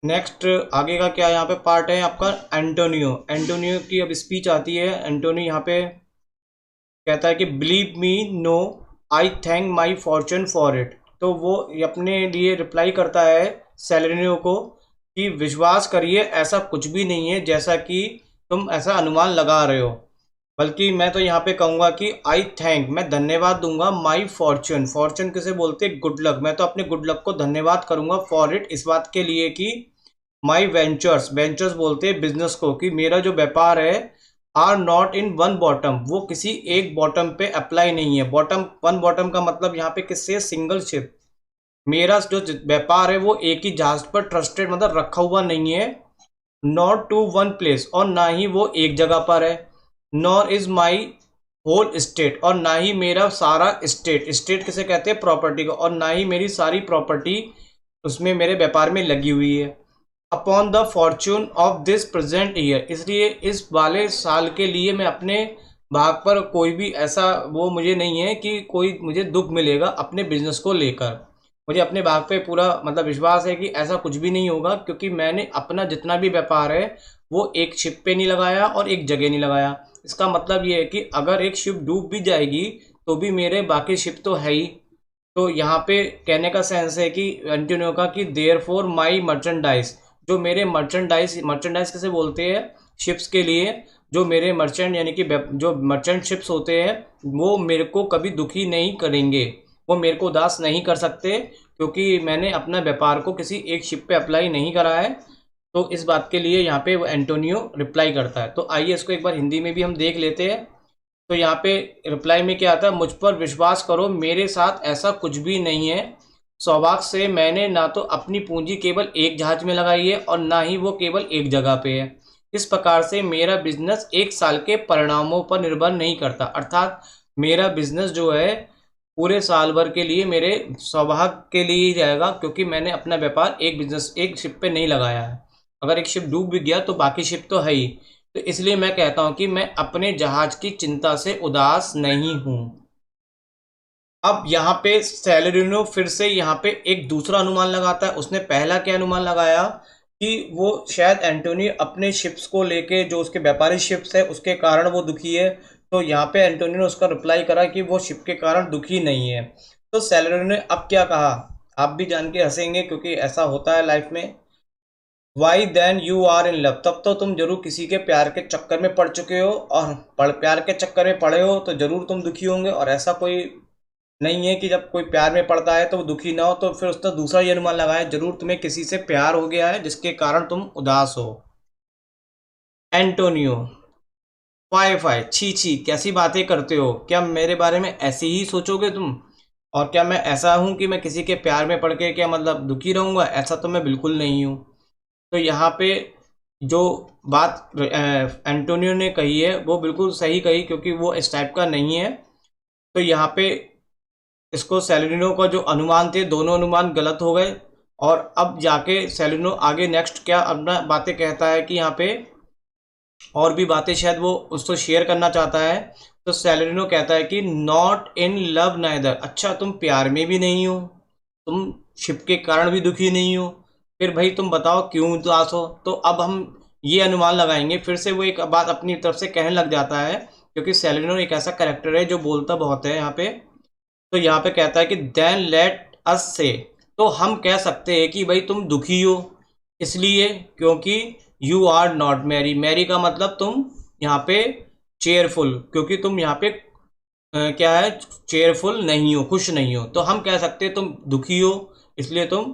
Next आगे का क्या यहाँ पे पार्ट है आपका, एंटोनियो। एंटोनियो की अब स्पीच आती है। एंटोनियो यहाँ पे कहता है कि believe me, no, I thank my fortune for it. तो वो अपने लिए रिप्लाई करता है सेलेनियो को कि विश्वास करिए, ऐसा कुछ भी नहीं है जैसा कि तुम ऐसा अनुमान लगा रहे हो। बल्कि मैं तो यहाँ पे कहूँगा कि आई थैंक, मैं धन्यवाद दूंगा, माई फॉर्चून। फॉर्चून किसे बोलते हैं? Good luck. मैं तो अपने गुड लक को धन्यवाद करूंगा फॉर इट, इस बात के लिए कि माई वेंचर्स, वेंचर्स बोलते हैं बिजनेस को, कि मेरा जो व्यापार है are not in one bottom, वो किसी एक बॉटम पे अप्लाई नहीं है। बॉटम, वन बॉटम का मतलब यहाँ पे किससे? Single ship. मेरा जो व्यापार है वो एक ही जहाज पर ट्रस्टेड मतलब रखा हुआ नहीं है। नॉट टू वन प्लेस, और ना ही वो एक जगह पर है। Nor is my whole state, और ना ही मेरा सारा स्टेट, स्टेट किसे कहते हैं? प्रॉपर्टी को। और ना ही मेरी सारी प्रॉपर्टी उसमें मेरे व्यापार में लगी हुई है। Upon the Fortune of this present year, इसलिए इस वाले साल के लिए मैं अपने भाग पर कोई भी ऐसा वो मुझे नहीं है कि कोई मुझे दुख मिलेगा अपने बिजनेस को लेकर। मुझे अपने भाग पे पूरा मतलब विश्वास है कि ऐसा कुछ भी नहीं होगा, क्योंकि मैंने अपना जितना भी व्यापार है वो एक शिप पे नहीं लगाया और एक जगह नहीं लगाया। इसका मतलब ये है कि अगर एक शिप डूब भी जाएगी तो भी मेरे बाकी शिप तो है ही। तो यहाँ पे कहने का सेंस है कि एंटोनियो का कि देयर फॉर माई मर्चेंडाइज, जो मेरे मर्चेंडाइज, मर्चेंडाइज किसे बोलते हैं? शिप्स के लिए। जो मेरे मर्चेंट यानी कि जो मर्चेंट शिप्स होते हैं वो मेरे को कभी दुखी नहीं करेंगे, वो मेरे को उदास नहीं कर सकते, क्योंकि मैंने अपना व्यापार को किसी एक शिप पे अप्लाई नहीं करा है। तो इस बात के लिए यहाँ पे वो एंटोनियो रिप्लाई करता है। तो आइए इसको एक बार हिंदी में भी हम देख लेते हैं। तो यहाँ पे रिप्लाई में क्या आता है? मुझ पर विश्वास करो, मेरे साथ ऐसा कुछ भी नहीं है। सौभाग्य से मैंने ना तो अपनी पूंजी केवल एक जहाज में लगाई है और ना ही वो केवल एक जगह पे है। इस प्रकार से मेरा बिजनेस एक साल के परिणामों पर निर्भर नहीं करता, अर्थात मेरा बिजनेस जो है पूरे साल भर के लिए मेरे सौभाग्य के लिए ही रहेगा, क्योंकि मैंने अपना व्यापार एक बिजनेस, एक शिप पे नहीं लगाया है। अगर एक शिप डूब भी गया तो बाकी शिप तो है ही। तो इसलिए मैं कहता हूं कि मैं अपने जहाज की चिंता से उदास नहीं हूं। अब यहाँ पे सैलरिनो फिर से यहाँ पे एक दूसरा अनुमान लगाता है। उसने पहला क्या अनुमान लगाया कि वो शायद एंटोनी अपने शिप्स को लेके, जो उसके व्यापारी शिप्स है उसके कारण वो दुखी है। तो यहाँ पे एंटोनी ने उसका रिप्लाई करा कि वो शिप के कारण दुखी नहीं है। तो सैलरिनो ने अब क्या कहा, आप भी जान के हंसेंगे क्योंकि ऐसा होता है लाइफ में। Why then you are in love, तब तो तुम जरूर किसी के प्यार के चक्कर में पड़ चुके हो, और प्यार के चक्कर में पड़े हो तो जरूर तुम दुखी होंगे। और ऐसा कोई नहीं है कि जब कोई प्यार में पड़ता है तो वो दुखी ना हो। तो फिर उसने दूसरा ये अनुमान लगाया, जरूर तुम्हें किसी से प्यार हो गया है जिसके कारण तुम उदास हो। एंटोनियो, फाय फाय, छी छी, कैसी बातें करते हो? क्या मेरे बारे में ऐसे ही सोचोगे तुम? और क्या मैं ऐसा हूं कि मैं किसी के प्यार में पड़ के क्या मतलब दुखी रहूंगा? ऐसा तो मैं बिल्कुल नहीं हूं। तो यहाँ पे जो बात एंटोनियो ने कही है वो बिल्कुल सही कही, क्योंकि वो इस टाइप का नहीं है। तो यहाँ पे इसको सेलेनिनो का जो अनुमान थे दोनों अनुमान गलत हो गए। और अब जाके सेलेनिनो आगे नेक्स्ट क्या अपना बातें कहता है कि यहाँ पे और भी बातें शायद वो उसको शेयर करना चाहता है। तो सेलेनिनो कहता है कि नॉट इन लव नाइदर, अच्छा तुम प्यार में भी नहीं हो, तुम शिप के कारण भी दुखी नहीं हो, फिर भाई तुम बताओ क्यों उदास हो? तो अब हम ये अनुमान लगाएंगे। फिर से वो एक बात अपनी तरफ से कहने लग जाता है, क्योंकि सेलेनिनो एक ऐसा करेक्टर है जो बोलता बहुत है यहाँ पे। तो यहाँ पे कहता है कि देन लेट अस से, तो हम कह सकते हैं कि भाई तुम दुखी हो इसलिए क्योंकि you are not merry, merry का मतलब तुम यहाँ पे चेयरफुल, क्योंकि तुम यहाँ पे क्या है, चेयरफुल नहीं हो, खुश नहीं हो। तो हम कह सकते हैं तुम दुखी हो इसलिए तुम,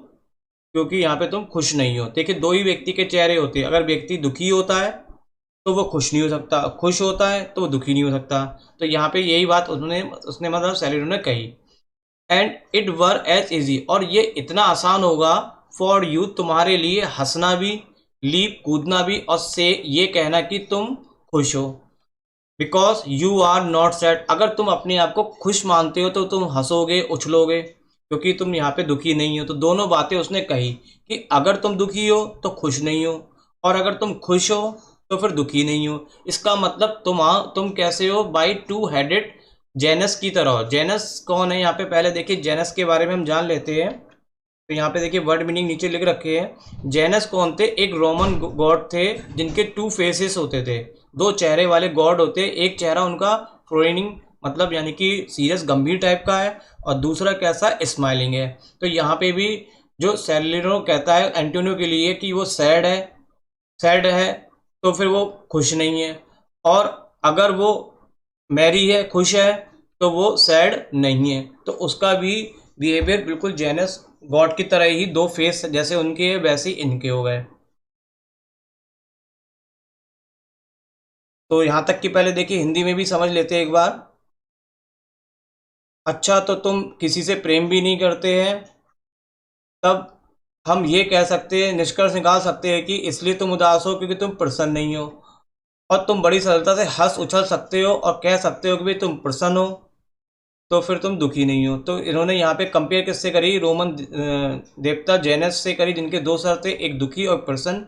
क्योंकि यहाँ पे तुम खुश नहीं हो। देखिए दो ही व्यक्ति के चेहरे होते हैं, अगर व्यक्ति दुखी होता है तो वो खुश नहीं हो सकता, खुश होता है तो वो दुखी नहीं हो सकता। तो यहाँ पे यही बात उन्होंने उसने मतलब सैलरी ने कही। And it were as easy, और ये इतना आसान होगा फॉर यू, तुम्हारे लिए, हंसना भी, लीप कूदना भी, और से ये कहना कि तुम खुश हो। Because you are not sad, अगर तुम अपने आप को खुश मानते हो तो तुम हंसोगे उछलोगे, क्योंकि तुम यहाँ पे दुखी नहीं हो। तो दोनों बातें उसने कही कि अगर तुम दुखी हो तो खुश नहीं हो, और अगर तुम खुश हो तो फिर दुखी नहीं हो। इसका मतलब तुम कैसे हो? बाई टू हेडेड जेनस की तरह हो। जेनस कौन है यहाँ पे? पहले देखिए जेनस के बारे में हम जान लेते हैं। तो यहाँ पे देखिए वर्ड मीनिंग नीचे लिख रखे हैं। जेनस कौन थे? एक रोमन गॉड थे जिनके 2 फेसेस होते थे, 2 चेहरे वाले गॉड होते। एक चेहरा उनका फ्रोनिंग मतलब यानी कि सीरियस गंभीर टाइप का है, और दूसरा कैसा स्माइलिंग है। तो यहाँ पे भी जो सैलिनो कहता है एंटोनियो के लिए कि वो सैड है तो फिर वो खुश नहीं है, और अगर वो मैरी है, खुश है, तो वो सैड नहीं है। तो उसका भी बिहेवियर बिल्कुल जेनस गॉड की तरह ही, 2 फेस जैसे उनके वैसे ही इनके हो गए। तो यहाँ तक कि पहले देखिए हिंदी में भी समझ लेते हैं एक बार। अच्छा, तो तुम किसी से प्रेम भी नहीं करते हैं, तब हम ये कह सकते हैं, निष्कर्ष निकाल सकते हैं कि इसलिए तुम उदास हो क्योंकि तुम प्रसन्न नहीं हो। और तुम बड़ी सरलता से हंस उछल सकते हो और कह सकते हो कि भाई तुम प्रसन्न हो, तो फिर तुम दुखी नहीं हो। तो इन्होंने यहाँ पे कंपेयर किससे करी? रोमन देवता जेनस से करी, जिनके 2 सर थे, एक दुखी और प्रसन्न।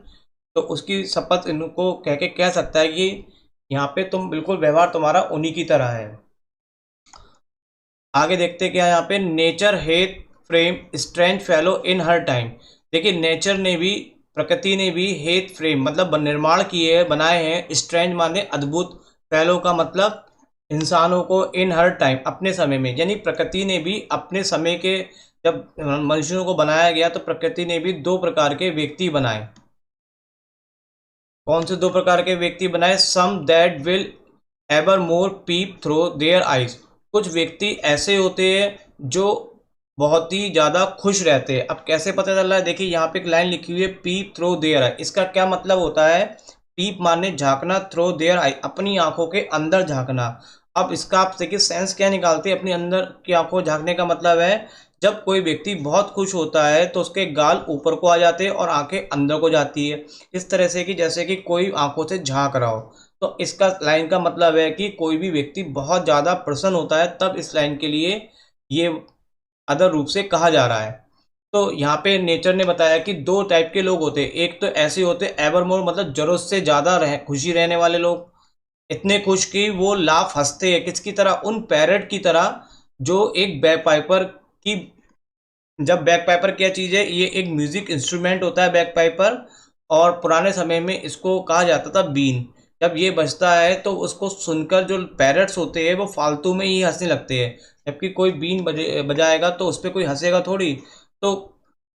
तो उसकी शपथ इनको कह के कह सकता है कि यहाँ पे तुम बिल्कुल व्यवहार तुम्हारा उन्हीं की तरह है। आगे देखते क्या है यहाँ पे। Nature Heath frame strange fellow in her time. देखिए नेचर ने भी, प्रकृति ने भी हेथ फ्रेम मतलब निर्माण किए हैं, बनाए हैं। स्ट्रेंज माने अद्भुत, फेलो का मतलब इंसानों को, इन हर टाइम अपने समय में, यानी प्रकृति ने भी अपने समय के, जब मनुष्यों को बनाया गया तो प्रकृति ने भी 2 प्रकार के व्यक्ति बनाए। कौन से 2 प्रकार के व्यक्ति बनाए? Some that will evermore peep through their eyes. कुछ व्यक्ति ऐसे होते हैं जो बहुत ही ज़्यादा खुश रहते हैं। अब कैसे पता चल रहा है? देखिए यहाँ पे एक लाइन लिखी हुई है, पीप थ्रो देयर आई। इसका क्या मतलब होता है? पीप माने झांकना, थ्रो देयर आई अपनी आंखों के अंदर झांकना। अब इसका आप देखिए सेंस क्या निकालते हैं? अपनी अंदर की आंखों झांकने का मतलब है, जब कोई व्यक्ति बहुत खुश होता है तो उसके गाल ऊपर को आ जाते हैं और आंखें अंदर को जाती है, इस तरह से कि जैसे कि कोई आंखों से झांक रहा हो। तो इसका लाइन का मतलब है कि कोई भी व्यक्ति बहुत ज़्यादा प्रसन्न होता है, तब इस लाइन के लिए ये अदर रूप से कहा जा रहा है। तो यहाँ पे नेचर ने बताया कि 2 टाइप के लोग होते हैं। एक तो ऐसे होते एवरमोर मतलब जरूरत से ज़्यादा खुशी रहने वाले लोग, इतने खुश कि वो लाफ हंसते हैं, किसकी तरह? उन पैरट की तरह जो एक बैग पाइपर की। जब बैग पाइपर क्या चीज़ है? ये एक म्यूजिक इंस्ट्रूमेंट होता है बैग पाइपर, और पुराने समय में इसको कहा जाता था बीन। जब ये बजता है तो उसको सुनकर जो पैरट्स होते हैं वो फालतू में ही हंसने लगते हैं, जबकि कोई बीन बजाएगा तो उस पर कोई हंसेगा थोड़ी। तो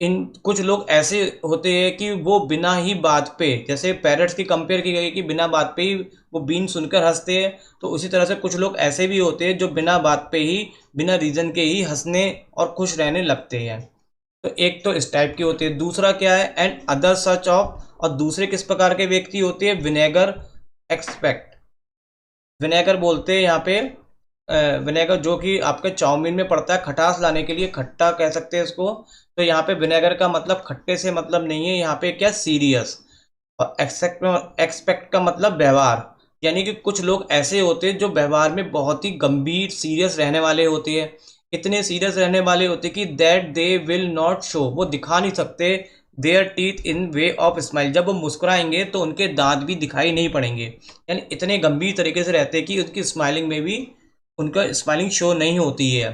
इन कुछ लोग ऐसे होते हैं कि वो बिना ही बात पे, जैसे पैरट्स की कंपेयर की गई कि बिना बात पे ही वो बीन सुनकर हंसते हैं, तो उसी तरह से कुछ लोग ऐसे भी होते हैं जो बिना बात पे ही, बिना रीजन के ही हंसने और खुश रहने लगते हैं। तो एक तो इस टाइप की होती है। दूसरा क्या है? And other such of. और दूसरे किस प्रकार के व्यक्ति होते हैं? Vinegar expect. विनेगर बोलते हैं यहाँ पे, विनेगर जो कि आपके चाउमीन में पड़ता है खटास लाने के लिए, खट्टा कह सकते हैं इसको। तो यहाँ पे विनेगर का मतलब खट्टे से मतलब नहीं है, यहाँ पे क्या? सीरियस। और एक्सपेक्ट का मतलब व्यवहार, यानी कि कुछ लोग ऐसे होते हैं जो व्यवहार में बहुत ही गंभीर सीरियस रहने वाले होते हैं। इतने सीरियस रहने वाले होते कि that they will not show, वो दिखा नहीं सकते there teeth in way of smile. जब वो मुस्कुराएंगे तो उनके दांत भी दिखाई नहीं पड़ेंगे, यानी इतने गंभीर तरीके से रहते हैं कि उनकी स्माइलिंग में भी उनका स्माइलिंग शो नहीं होती है।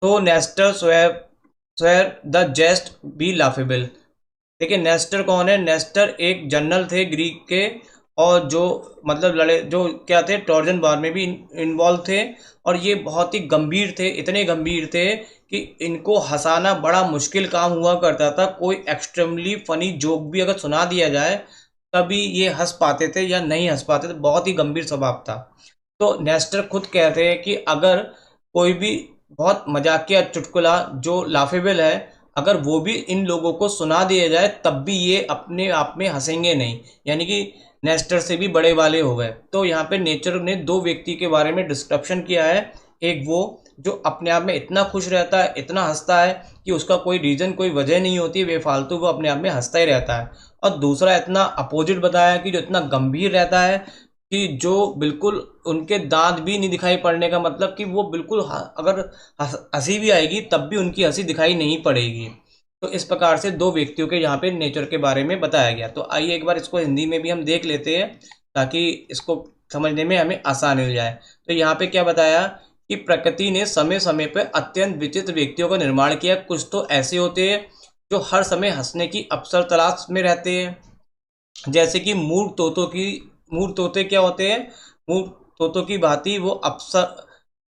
तो Nestor swear the jest be laughable. देखिए नेस्टर कौन है? नेस्टर एक जनरल थे ग्रीक के, और जो मतलब लड़े, जो क्या थे, ट्रोजन वार में भी इन्वॉल्व थे। और ये बहुत ही गंभीर थे, इतने गंभीर थे कि इनको हंसाना बड़ा मुश्किल काम हुआ करता था। कोई एक्सट्रीमली फनी जोक भी अगर सुना दिया जाए तभी ये हंस पाते थे, या नहीं हंस पाते थे। बहुत ही गंभीर स्वभाव था। तो नेस्टर खुद कहते हैं कि अगर कोई भी बहुत मजाकिया चुटकुला जो लाफेबल है, अगर वो भी इन लोगों को सुना दिया जाए तब भी ये अपने आप में हंसेंगे नहीं, यानी कि नेस्टर से भी बड़े वाले हो गए। तो यहाँ पे नेचर ने 2 व्यक्ति के बारे में डिस्क्रिप्शन किया है। एक वो जो अपने आप में इतना खुश रहता है, इतना हंसता है कि उसका कोई रीज़न, कोई वजह नहीं होती, बेफालतू वो अपने आप में हंसता ही रहता है। और दूसरा इतना अपोजिट बताया कि जो इतना गंभीर रहता है कि जो बिल्कुल उनके दांत भी नहीं दिखाई पड़ने का मतलब कि वो बिल्कुल अगर हंसी भी आएगी तब भी उनकी हंसी दिखाई नहीं पड़ेगी। तो इस प्रकार से 2 व्यक्तियों के यहाँ पे नेचर के बारे में बताया गया। तो आइए एक बार इसको हिंदी में भी हम देख लेते हैं, ताकि इसको समझने में हमें आसानी हो जाए। तो यहाँ पे क्या बताया कि प्रकृति ने समय समय पर अत्यंत विचित्र व्यक्तियों का निर्माण किया। कुछ तो ऐसे होते हैं जो हर समय हंसने की अवसर तलाश में रहते हैं। जैसे कि मूर्ख तोते क्या होते हैं, मूर्ख तोतों की भांति वो अवसर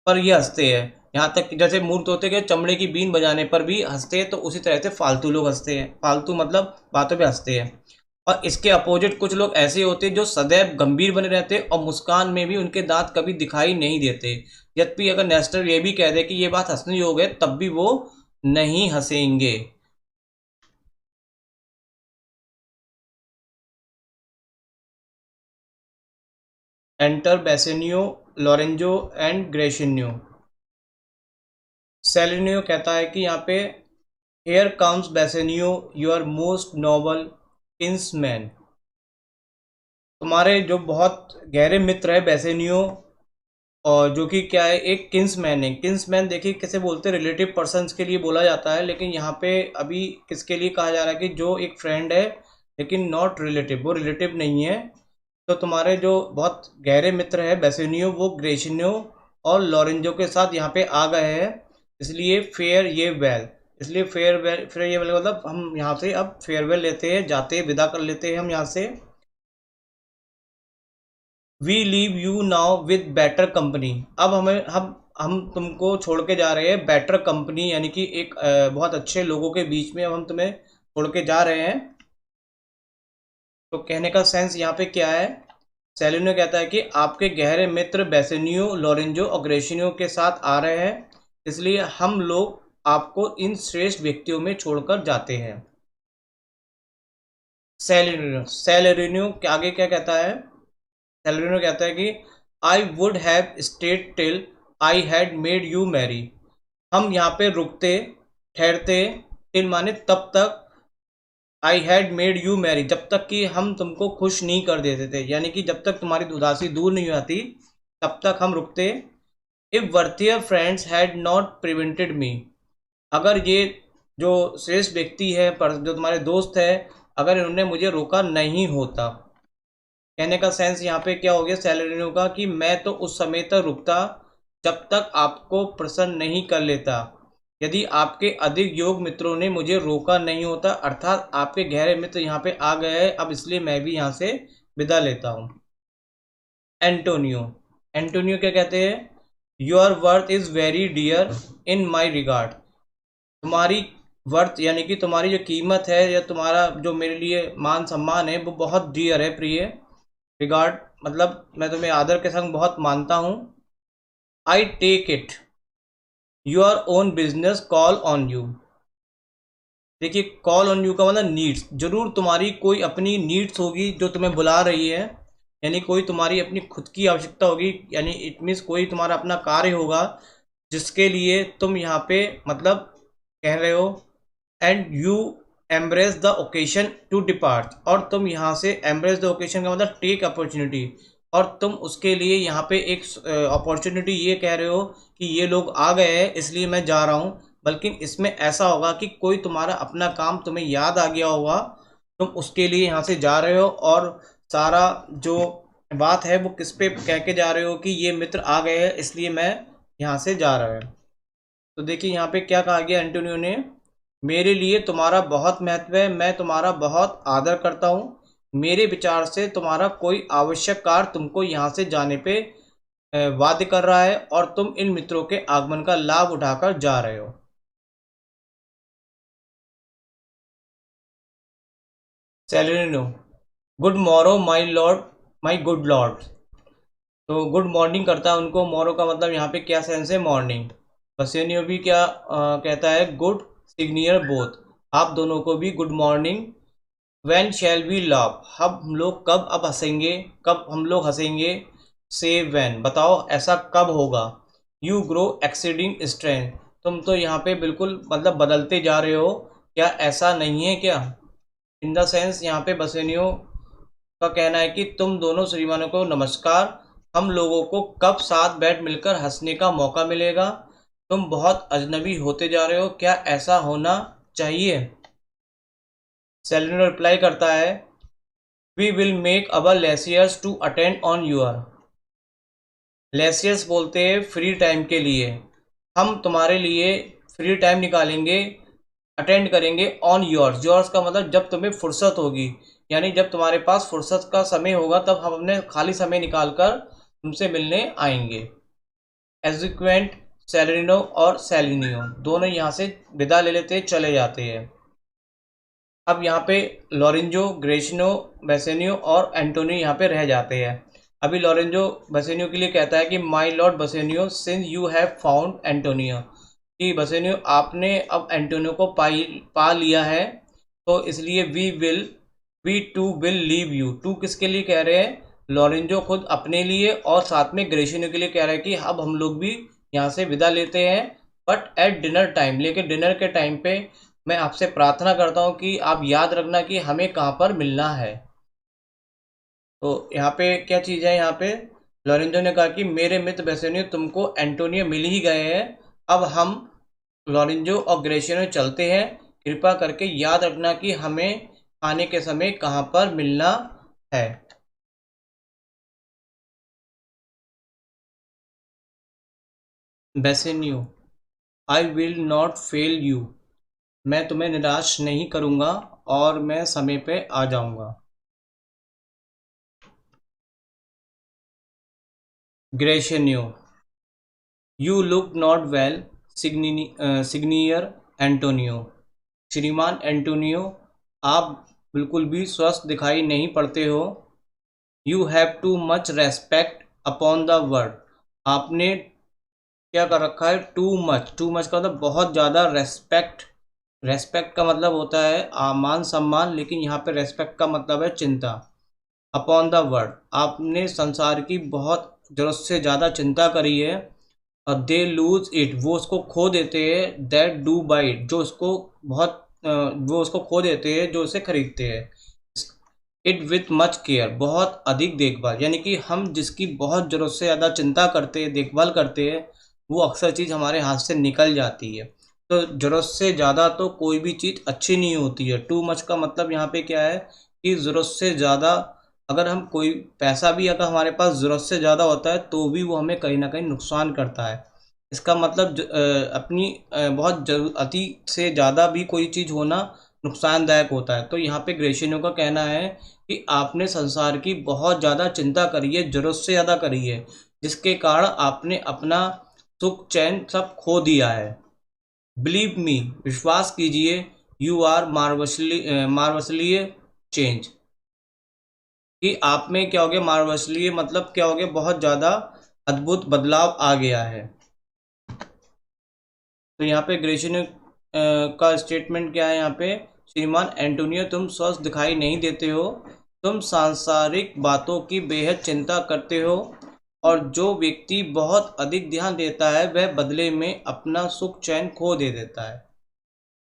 पर ही हंसते हैं। यहाँ तक कि जैसे मूर्ख तोते के चमड़े की बीन बजाने पर भी हंसते हैं, तो उसी तरह से फालतू लोग हंसते हैं, फालतू मतलब बातों पे हंसते हैं। और इसके अपोजिट कुछ लोग ऐसे होते हैं जो सदैव गंभीर बने रहते हैं और मुस्कान में भी उनके दांत कभी दिखाई नहीं देते। यद्यपि अगर नेस्टर ये भी कह दे कि ये बात हंसने योग्य है, तब भी वो नहीं हंसेंगे। Enter Bassanio, Lorenzo and Gratiano. Salanio कहता है कि यहाँ पे here comes Bassanio, your most noble kinsman. तुम्हारे जो बहुत गहरे मित्र है बेसेनियो, और जो कि क्या है, एक किंसमैन है। किंसमैन देखिए कैसे बोलते हैं, रिलेटिव पर्सन्स के लिए बोला जाता है, लेकिन यहाँ पे अभी किसके लिए कहा जा रहा है कि जो एक फ्रेंड है लेकिन नॉट रिलेटिव, वो रिलेटिव नहीं है। तो तुम्हारे जो बहुत गहरे मित्र है बेसेनियो, वो ग्रेशिनियो और लॉरेंजो के साथ यहाँ पे आ गए हैं, इसलिए फेयर ये वेल। इसलिए फेयर ये वेल मतलब हम यहाँ से अब फेयरवेल लेते हैं, जाते हैं, विदा कर लेते हैं हम यहाँ से। We leave you now with better company. अब हम तुमको छोड़ के जा रहे हैं बेटर कंपनी, यानी कि एक बहुत अच्छे लोगों के बीच में अब हम तुम्हें छोड़ के जा रहे हैं। तो कहने का सेंस यहाँ पे क्या है, सेलिनो कहता है कि आपके गहरे मित्र बेसेनियो, लोरेंजो और ग्रेशिनियो के साथ आ रहे हैं, इसलिए हम लोग आपको इन श्रेष्ठ व्यक्तियों में छोड़कर जाते हैं। सेलेरिनो के आगे क्या कहता है, सेलेरिनो कहता है कि I would have stayed till I had made you Mary. हम यहाँ पे रुकते, ठहरते, टिल माने तब तक, I had made you Mary जब तक कि हम तुमको खुश नहीं कर देते थे, यानी कि जब तक तुम्हारी उदासी दूर नहीं आती तब तक हम रुकते। If worthier friends had not prevented me. अगर ये जो श्रेष्ठ व्यक्ति है पर जो तुम्हारे दोस्त है, अगर इन्होंने मुझे रोका नहीं होता। कहने का सेंस यहाँ पे क्या हो गया सैलरिनो का, कि मैं तो उस समय तक रुकता जब तक आपको प्रसन्न नहीं कर लेता, यदि आपके अधिक योग मित्रों ने मुझे रोका नहीं होता। अर्थात आपके गहरे मित्र यहाँ पे आ गए हैं अब, इसलिए मैं भी यहाँ से विदा लेता हूँ। एंटोनियो, एंटोनियो क्या कहते हैं, your worth is very dear in my regard. तुम्हारी वर्थ यानी कि तुम्हारी जो कीमत है या तुम्हारा जो मेरे लिए मान सम्मान है वो बहुत डियर है, प्रिय। रिगार्ड मतलब मैं तुम्हें आदर के संग बहुत मानता हूँ। I take it your own business calls on you. देखिए कॉल ऑन यू का मतलब नीड्स, जरूर तुम्हारी कोई अपनी नीड्स होगी जो तुम्हें बुला रही है, यानी कोई तुम्हारी अपनी खुद की आवश्यकता होगी, यानी इट मीन्स कोई तुम्हारा अपना कार्य होगा जिसके लिए तुम यहाँ पे मतलब कह रहे हो। And you embrace the occasion to depart, और तुम यहाँ से एम्ब्रेस द ओकेशन का मतलब टेक अपॉर्चुनिटी, और तुम उसके लिए यहाँ पे एक अपॉर्चुनिटी ये कह रहे हो कि ये लोग आ गए हैं इसलिए मैं जा रहा हूँ। बल्कि इसमें ऐसा होगा कि कोई तुम्हारा अपना काम तुम्हें याद आ गया होगा, तुम उसके लिए यहाँ से जा रहे हो, और सारा जो बात है वो किस पे कह के जा रहे हो कि ये मित्र आ गए हैं इसलिए मैं यहाँ से जा रहा है। तो देखिए यहाँ पे क्या कहा गया एंटोनियो ने, मेरे लिए तुम्हारा बहुत महत्व है, मैं तुम्हारा बहुत आदर करता हूँ, मेरे विचार से तुम्हारा कोई आवश्यक कार्य तुमको यहाँ से जाने पे वाध्य कर रहा है, और तुम इन मित्रों के आगमन का लाभ उठाकर जा रहे हो। Salarino, good morrow my lord, my good lord. तो गुड मॉर्निंग करता है उनको, मॉरो का मतलब यहाँ पे क्या सेंस है, मॉर्निंग। बसेनियो भी क्या कहता है, गुड सिग्नियर बोथ, आप दोनों को भी good morning. When shall we laugh, हम लोग कब अब हंसेंगे, कब हम लोग हंसेंगे। से वैन, बताओ ऐसा कब होगा। यू ग्रो एक्सीडिंग स्ट्रेंथ, तुम तो यहाँ पे बिल्कुल मतलब बदलते जा रहे हो, क्या ऐसा नहीं है क्या। इन द सेंस यहाँ पे बसेनियो का कहना है कि तुम दोनों श्रीमानों को नमस्कार, हम लोगों को कब साथ बैठ मिलकर हंसने का मौका मिलेगा। तुम बहुत अजनबी होते जा रहे हो, क्या ऐसा होना चाहिए। सेलिनो रिप्लाई करता है, we will make our leisures to attend on your. Leisures बोलते हैं फ्री टाइम के लिए, हम तुम्हारे लिए फ्री टाइम निकालेंगे अटेंड करेंगे ऑन योर्स। योर्स का मतलब जब तुम्हें फुर्सत होगी, यानी जब तुम्हारे पास फुर्सत का समय होगा तब हम अपने खाली समय निकालकर तुमसे मिलने आएंगे। एग्जीक्वेंट सेलेरिनो और सेलिनियो दोनों यहाँ से विदा ले लेते चले जाते हैं। अब यहाँ पे लॉरेंजो, ग्रेशिनो, बेसेनियो और एंटोनियो यहाँ पे रह जाते हैं। अभी लॉरेंजो बेसेनियो के लिए कहता है कि my lord Bassanio, since you have found Antonio, कि बेसेनियो आपने अब एंटोनियो को पा लिया है, तो इसलिए we two will leave you. Two किसके लिए कह रहे हैं? लॉरेंजो खुद अपने लिए, और साथ में ग्रेशिनो के लिए कह रहे हैं कि अब हम लोग भी यहाँ से विदा लेते हैं, बट एट डिनर टाइम, लेकिन डिनर के टाइम पे मैं आपसे प्रार्थना करता हूँ कि आप याद रखना कि हमें कहाँ पर मिलना है। तो यहाँ पे क्या चीज़ है, यहाँ पे लॉरेंजो ने कहा कि मेरे मित्र बेसेनियो तुमको एंटोनियो मिल ही गए हैं, अब हम लॉरेंजो और ग्रेशिनो चलते हैं, कृपा करके याद रखना कि हमें खाने के समय कहाँ पर मिलना है। Bassanio, I will not fail you, मैं तुम्हें निराश नहीं करूँगा और मैं समय पे आ जाऊँगा। Gratiano, you look not well signior Antonio, श्रीमान एंटोनियो आप बिल्कुल भी स्वस्थ दिखाई नहीं पड़ते हो। You have too much respect upon the world, आपने क्या कर रखा है? Too much. टू मच का मतलब बहुत ज़्यादा रेस्पेक्ट। रेस्पेक्ट का मतलब होता है मान सम्मान, लेकिन यहाँ पे रेस्पेक्ट का मतलब है चिंता। अपॉन द वर्ड, आपने संसार की बहुत ज़रूरत से ज़्यादा चिंता करी है। और दे लूज इट, वो उसको खो देते हैं। दैट डू बाई इट, जो उसको बहुत वो उसको खो देते हैं जो उसे खरीदते हैं। इट विथ मच केयर, बहुत अधिक देखभाल, यानी कि हम जिसकी बहुत ज़रूरत से ज़्यादा चिंता करते हैं, देखभाल करते हैं, वो अक्सर चीज़ हमारे हाथ से निकल जाती है। तो ज़रूरत से ज़्यादा तो कोई भी चीज़ अच्छी नहीं होती है। टू मच का मतलब यहाँ पे क्या है कि ज़रूरत से ज़्यादा, अगर हम कोई पैसा भी अगर हमारे पास ज़रूरत से ज़्यादा होता है तो भी वो हमें कहीं ना कहीं नुकसान करता है। इसका मतलब अपनी बहुत अति से ज़्यादा भी कोई चीज़ होना नुकसानदायक होता है। तो यहाँ पे ग्रेशिनो का कहना है कि आपने संसार की बहुत ज़्यादा चिंता करी है, ज़रूरत से ज़्यादा करी है, जिसके कारण आपने अपना सुख चैन सब खो दिया है। बिलीव मी, विश्वास कीजिए, यू आर मार्वसली चेंज, कि आप में क्या हो गया? मार्वसली मतलब क्या हो गया? बहुत ज़्यादा अद्भुत बदलाव आ गया है। तो यहाँ पे ग्रेशिनो का स्टेटमेंट क्या है? यहाँ पे श्रीमान एंटोनियो, तुम स्वस्थ दिखाई नहीं देते हो, तुम सांसारिक बातों की बेहद चिंता करते हो, और जो व्यक्ति बहुत अधिक ध्यान देता है वह बदले में अपना सुख चैन खो दे देता है।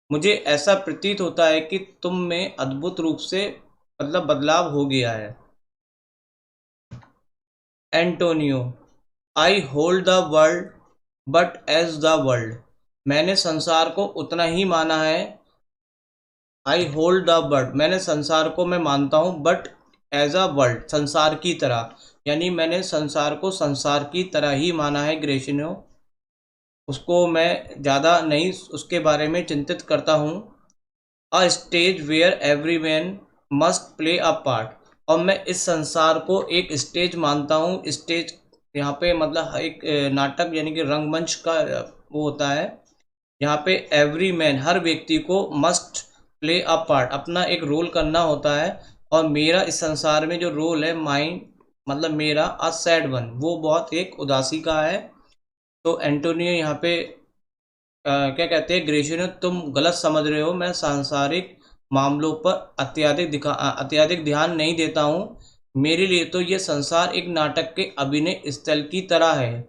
मुझे ऐसा प्रतीत होता है कि तुम में अद्भुत रूप से मतलब बदलाव हो गया है। Antonio, I hold the world but as the world, मैंने संसार को उतना ही माना है। आई होल्ड द वर्ल्ड, मैंने संसार को मैं मानता हूँ, बट एज अ वर्ल्ड, संसार की तरह, यानी मैंने संसार को संसार की तरह ही माना है ग्रेशिनो, उसको मैं ज़्यादा नहीं उसके बारे में चिंतित करता हूँ। A stage where every man must play a part, और मैं इस संसार को एक स्टेज मानता हूँ। स्टेज यहाँ पे मतलब एक नाटक यानी कि रंगमंच का वो होता है। यहाँ पे एवरी मैन, हर व्यक्ति को मस्ट प्ले अ पार्ट, अपना एक रोल करना होता है। और मेरा इस संसार में जो रोल है, माइंड मतलब मेरा, अ सैड वन, वो बहुत एक उदासी का है। तो एंटोनियो यहाँ पे क्या कहते हैं? ग्रेशियो, तुम गलत समझ रहे हो, मैं सांसारिक मामलों पर अत्यधिक ध्यान नहीं देता हूँ। मेरे लिए तो ये संसार एक नाटक के अभिनय स्थल की तरह है,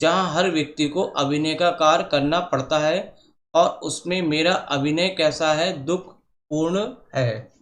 जहाँ हर व्यक्ति को अभिनय का कार्य करना पड़ता है, और उसमें मेरा अभिनय कैसा है? दुख पूर्ण है।